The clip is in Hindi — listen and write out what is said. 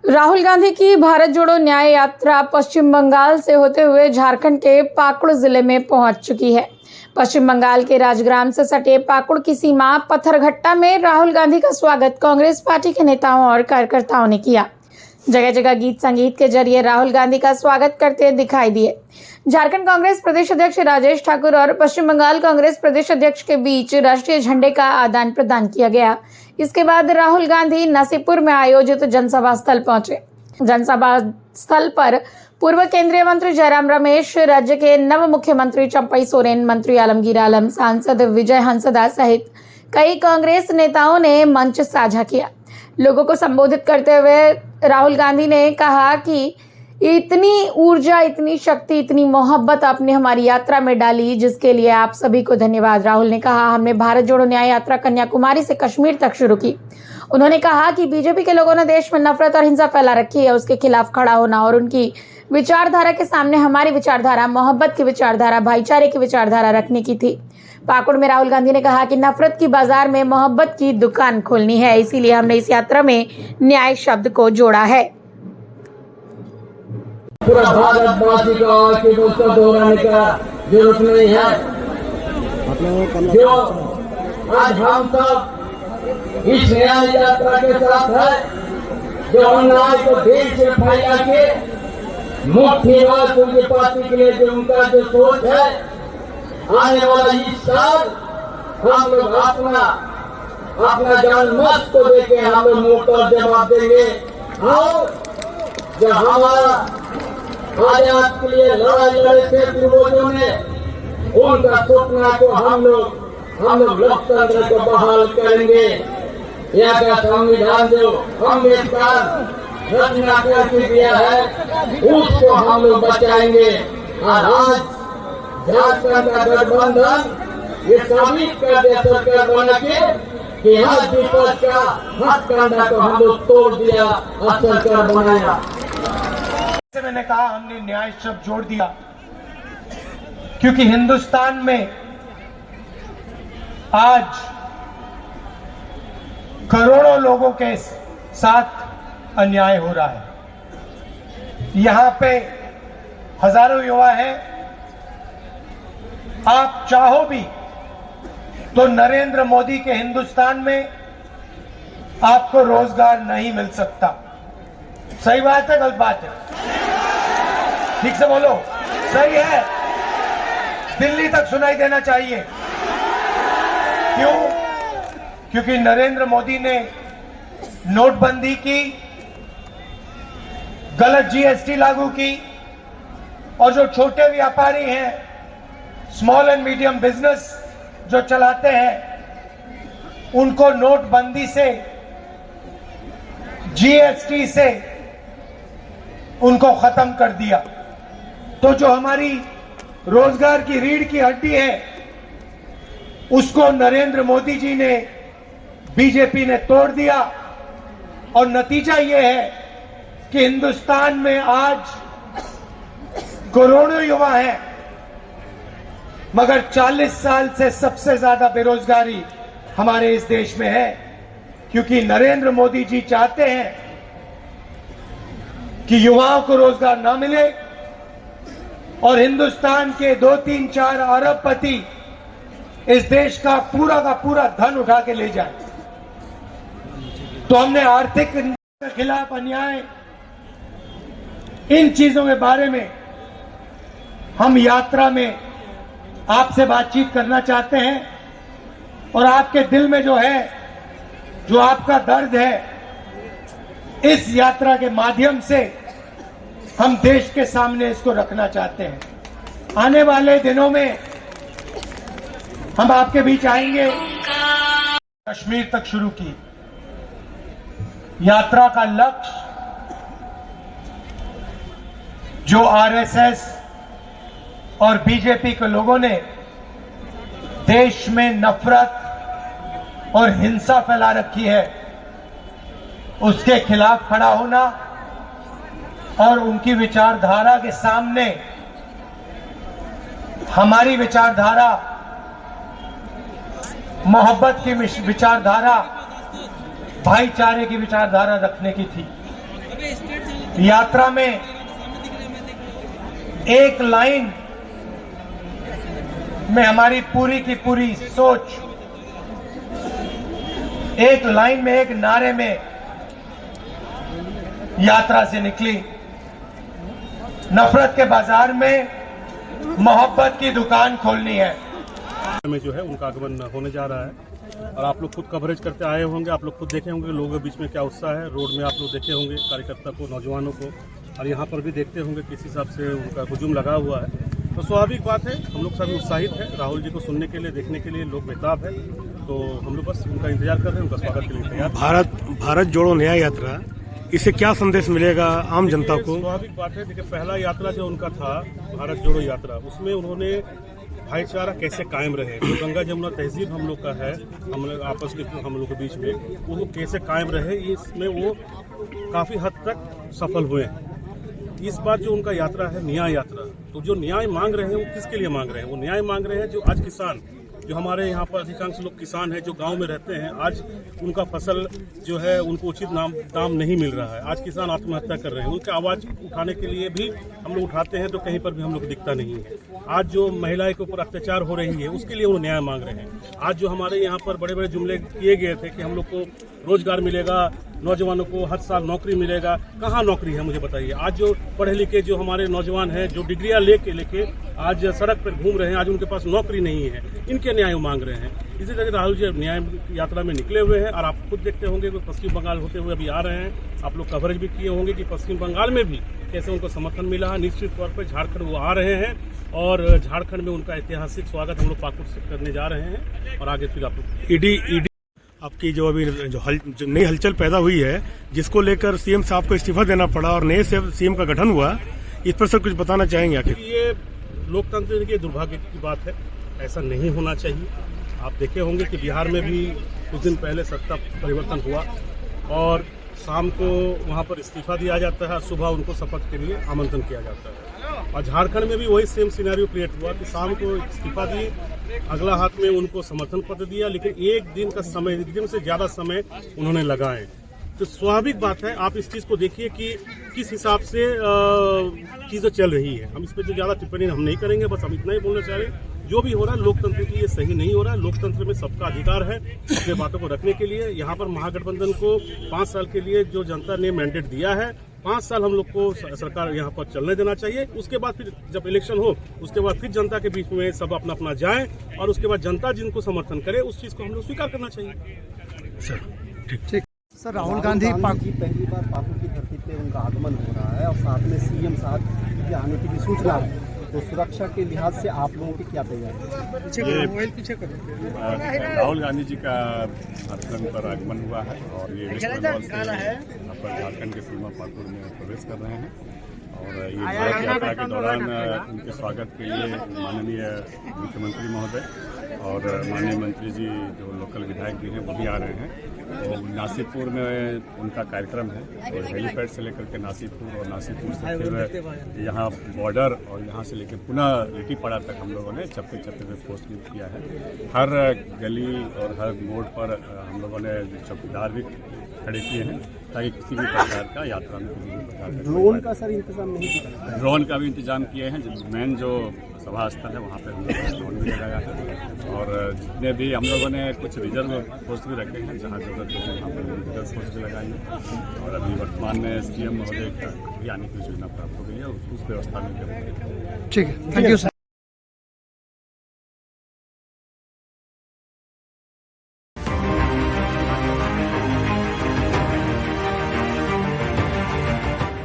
राहुल गांधी की भारत जोड़ो न्याय यात्रा पश्चिम बंगाल से होते हुए झारखंड के पाकुड़ जिले में पहुंच चुकी है। पश्चिम बंगाल के राजग्राम से सटे पाकुड़ की सीमा पत्थरघट्टा में राहुल गांधी का स्वागत कांग्रेस पार्टी के नेताओं और कार्यकर्ताओं ने किया। जगह जगह गीत संगीत के जरिए राहुल गांधी का स्वागत करते दिखाई दिए। झारखंड कांग्रेस प्रदेश अध्यक्ष राजेश ठाकुर और पश्चिम बंगाल कांग्रेस प्रदेश अध्यक्ष के बीच राष्ट्रीय झंडे का आदान प्रदान किया गया। इसके बाद राहुल गांधी नसीपुर में आयोजित जनसभा स्थल पहुंचे। जनसभा स्थल पर पूर्व केंद्रीय मंत्री जयराम रमेश, राज्य के नव मुख्यमंत्री चंपई सोरेन, मंत्री आलमगीर आलम, सांसद विजय हंसदा सहित कई कांग्रेस नेताओं ने मंच साझा किया। लोगों को संबोधित करते हुए राहुल गांधी ने कहा कि इतनी ऊर्जा, इतनी शक्ति, इतनी मोहब्बत आपने हमारी यात्रा में डाली, जिसके लिए आप सभी को धन्यवाद। राहुल ने कहा, हमने भारत जोड़ो न्याय यात्रा कन्याकुमारी से कश्मीर तक शुरू की। उन्होंने कहा कि बीजेपी के लोगों ने देश में नफरत और हिंसा फैला रखी है, उसके खिलाफ खड़ा होना और उनकी विचारधारा के सामने हमारी विचारधारा मोहब्बत की विचारधारा, भाईचारे की विचारधारा रखने की थी। पाकुड़ में राहुल गांधी ने कहा कि नफरत की बाजार में मोहब्बत की दुकान खोलनी है, इसीलिए हमने इस यात्रा में न्याय शब्द को जोड़ा है। पूरा भारतवासी का दोहराने का जरूरत नहीं है। जो आज हम सब इस न्याय यात्रा के साथ है, जो अन्याय को देश से फैला के मुठ्ठीवाद उनकी पार्टी के लिए जो उनका जो सोच है, आने वाला इस साल हम लोग अपना जनमत को देके हम लोग मुंह पर जवाब देंगे। और जो हमारा आजाद के लिए लड़ाई लड़े थे पूर्वजों ने, उनका सपना को हम लोग लोकतंत्र को बहाल करेंगे। यहाँ का संविधान जो अम्बेडकर रचना करके दिया है, उसको हम लोग बचाएंगे। और आज झारखंड का गठबंधन ये साबित कर दिया सरकार बना के कि हर विपक्ष का हथकंडा को हम लोग तोड़ दिया और सरकार बनाया। मैंने कहा हमने न्याय शब्द जोड़ दिया, क्योंकि हिंदुस्तान में आज करोड़ों लोगों के साथ अन्याय हो रहा है। यहां पे हजारों युवा हैं। आप चाहो भी तो नरेंद्र मोदी के हिंदुस्तान में आपको रोजगार नहीं मिल सकता। सही बात है, गलत बात है? ठीक से बोलो, सही है। दिल्ली तक सुनाई देना चाहिए। क्यों? क्योंकि नरेंद्र मोदी ने नोटबंदी की, गलत जीएसटी लागू की, और जो छोटे व्यापारी हैं, स्मॉल एंड मीडियम बिजनेस जो चलाते हैं, उनको नोटबंदी से, जीएसटी से उनको खत्म कर दिया। तो जो हमारी रोजगार की रीढ़ की हड्डी है, उसको नरेंद्र मोदी जी ने, बीजेपी ने तोड़ दिया। और नतीजा यह है कि हिंदुस्तान में आज करोड़ों युवा हैं, मगर 40 साल से सबसे ज्यादा बेरोजगारी हमारे इस देश में है। क्योंकि नरेंद्र मोदी जी चाहते हैं कि युवाओं को रोजगार ना मिले और हिंदुस्तान के 2-3-4 अरबपति इस देश का पूरा धन उठा के ले जाए। तो हमने आर्थिक के खिलाफ अन्याय, इन चीजों के बारे में हम यात्रा में आपसे बातचीत करना चाहते हैं। और आपके दिल में जो है, जो आपका दर्द है, इस यात्रा के माध्यम से हम देश के सामने इसको रखना चाहते हैं। आने वाले दिनों में हम आपके बीच आएंगे। कश्मीर तक शुरू की यात्रा का लक्ष्य, जो आरएसएस और बीजेपी के लोगों ने देश में नफरत और हिंसा फैला रखी है, उसके खिलाफ खड़ा होना और उनकी विचारधारा के सामने हमारी विचारधारा, मोहब्बत की विचारधारा, भाईचारे की विचारधारा रखने की थी। यात्रा में एक लाइन में हमारी पूरी की पूरी सोच, एक लाइन में, एक नारे में यात्रा से निकली। नफरत के बाजार में मोहब्बत की दुकान खोलनी है। में जो है उनका आगमन होने जा रहा है और आप लोग खुद कवरेज करते आए होंगे। आप लोग खुद देखे होंगे लोगों के बीच में क्या उत्साह है। रोड में आप लोग देखे होंगे कार्यकर्ता को, नौजवानों को, और यहाँ पर भी देखते होंगे किस हिसाब से उनका हुजूम लगा हुआ है। तो स्वाभाविक बात है, हम लोग सभी उत्साहित हैं। राहुल जी को सुनने के लिए, देखने के लिए लोग बेताब है। तो हम लोग बस उनका इंतजार कर रहे हैं, उनका स्वागत के लिए तैयार। भारत जोड़ो न्याय यात्रा, इससे क्या संदेश मिलेगा आम जनता को? स्वाभाविक बात है, देखिए पहला यात्रा जो उनका था भारत जोड़ो यात्रा, उसमें उन्होंने भाईचारा कैसे कायम रहे, जो गंगा जमुना तहजीब हम लोग का है, हम लोग आपस के हम लोग के बीच में, वो कैसे कायम रहे, इसमें वो काफी हद तक सफल हुए हैं। इस बार जो उनका यात्रा है न्याय यात्रा, तो जो न्याय मांग रहे हैं वो किसके लिए मांग रहे हैं? वो न्याय मांग रहे हैं जो आज किसान, जो हमारे यहाँ पर अधिकांश लोग किसान हैं, जो गांव में रहते हैं, आज उनका फसल जो है उनको उचित दाम नहीं मिल रहा है। आज किसान आत्महत्या कर रहे हैं, उनकी आवाज़ उठाने के लिए भी हम लोग उठाते हैं तो कहीं पर भी हम लोग दिखता नहीं है। आज जो महिलाएं के ऊपर अत्याचार हो रही है उसके लिए वो न्याय मांग रहे हैं। आज जो हमारे यहाँ पर बड़े बड़े जुमले किए गए थे कि हम लोग को रोजगार मिलेगा, नौजवानों को हर साल नौकरी मिलेगा, कहाँ नौकरी है मुझे बताइए। आज जो पढ़े लिखे जो हमारे नौजवान हैं, जो डिग्रियां लेके आज सड़क पर घूम रहे हैं, आज उनके पास नौकरी नहीं है, इनके न्याय मांग रहे हैं। इसी तरह राहुल जी न्याय यात्रा में निकले हुए हैं और आप खुद देखते होंगे कि पश्चिम बंगाल होते हुए अभी आ रहे हैं। आप लोग कवरेज भी किए होंगे कि पश्चिम बंगाल में भी कैसे उनको समर्थन मिला है। निश्चित तौर पर झारखंड वो आ रहे हैं और झारखंड में उनका ऐतिहासिक स्वागत हम लोग पाकुड़ से करने जा रहे हैं। और आगे फिर आप लोग ईडी आपकी जो अभी जो नई हलचल पैदा हुई है, जिसको लेकर सीएम साहब को इस्तीफा देना पड़ा और नए सीएम का गठन हुआ, इस पर सर कुछ बताना चाहेंगे? आखिर ये लोकतंत्र के दुर्भाग्य की बात है, ऐसा नहीं होना चाहिए। आप देखे होंगे कि बिहार में भी कुछ दिन पहले सत्ता परिवर्तन हुआ और शाम को वहां पर इस्तीफा दिया जाता है, सुबह उनको शपथ के लिए आमंत्रण किया जाता है। और झारखंड में भी वही सेम सिनेरियो क्रिएट हुआ कि शाम को इस्तीफा दिए, अगला हाथ में उनको समर्थन पत्र दिया, लेकिन एक दिन का समय, एक दिन से ज्यादा समय उन्होंने लगाए। तो स्वाभाविक बात है, आप इस चीज को देखिए कि किस हिसाब से चीजें चल रही है। हम इस पर जो ज्यादा टिप्पणी हम नहीं करेंगे, बस हम इतना ही बोलना चाह रहे हैं, जो भी हो रहा है लोकतंत्र के लिए सही नहीं हो रहा है। लोकतंत्र में सबका अधिकार है अपने बातों को रखने के लिए। यहाँ पर महागठबंधन को 5 साल के लिए जो जनता ने मैंडेट दिया है, 5 साल हम लोग को सरकार यहाँ पर चलने देना चाहिए। उसके बाद फिर जब इलेक्शन हो, उसके बाद फिर जनता के बीच में सब अपना अपना जाए और उसके बाद जनता जिनको समर्थन करे उस चीज को हम लोग स्वीकार करना चाहिए। सर ठीक। सर राहुल गांधी पहली बार पाकुड़ की धरती पे उनका आगमन हो रहा है और साथ में सीएम साहब के आने की भी सूचना है, तो सुरक्षा के लिहाज से आप लोगों की क्या तैयारी? राहुल गांधी जी का झारखंड पर आगमन हुआ है और ये वेस्ट बंगाल से झारखंड के सीमा पाकुड़ में प्रवेश कर रहे हैं। और ये भारत यात्रा के दौरान उनके स्वागत के लिए माननीय मुख्यमंत्री महोदय और माननीय मंत्री जी जो लोकल विधायक भी हैं वो भी आ रहे हैं। तो नासीपुर में उनका कार्यक्रम है और हेलीपैड से लेकर के नासीपुर और नासीपुर से फिर यहाँ बॉर्डर और यहाँ से लेकर पुनः लिट्टीपाड़ा तक हम लोगों ने चप्पे चप्पे पे पोस्टिंग किया है। हर गली और हर मोड़ पर हम लोगों ने चौकीदार भी खड़े किए हैं ताकि किसी भी प्रकार का यात्रा में किसी भी प्रकार का ड्रोन का सर इंतजाम नहीं किया? ड्रोन का भी इंतजाम किए हैं। मेन जो सभा स्थल है वहाँ पे हम लोगों ने ड्रोन भी लगाया है और जितने भी हम लोगों ने कुछ रिजर्व फोर्स भी रखे हैं, जहाँ जरूरत है वहाँ पर रिजर्व फोर्स भी लगाई है। और अभी वर्तमान में सीएम महोदय का भी आने की सूचना प्राप्त हो गई है, उस व्यवस्था में ठीक है, थैंक यू सर।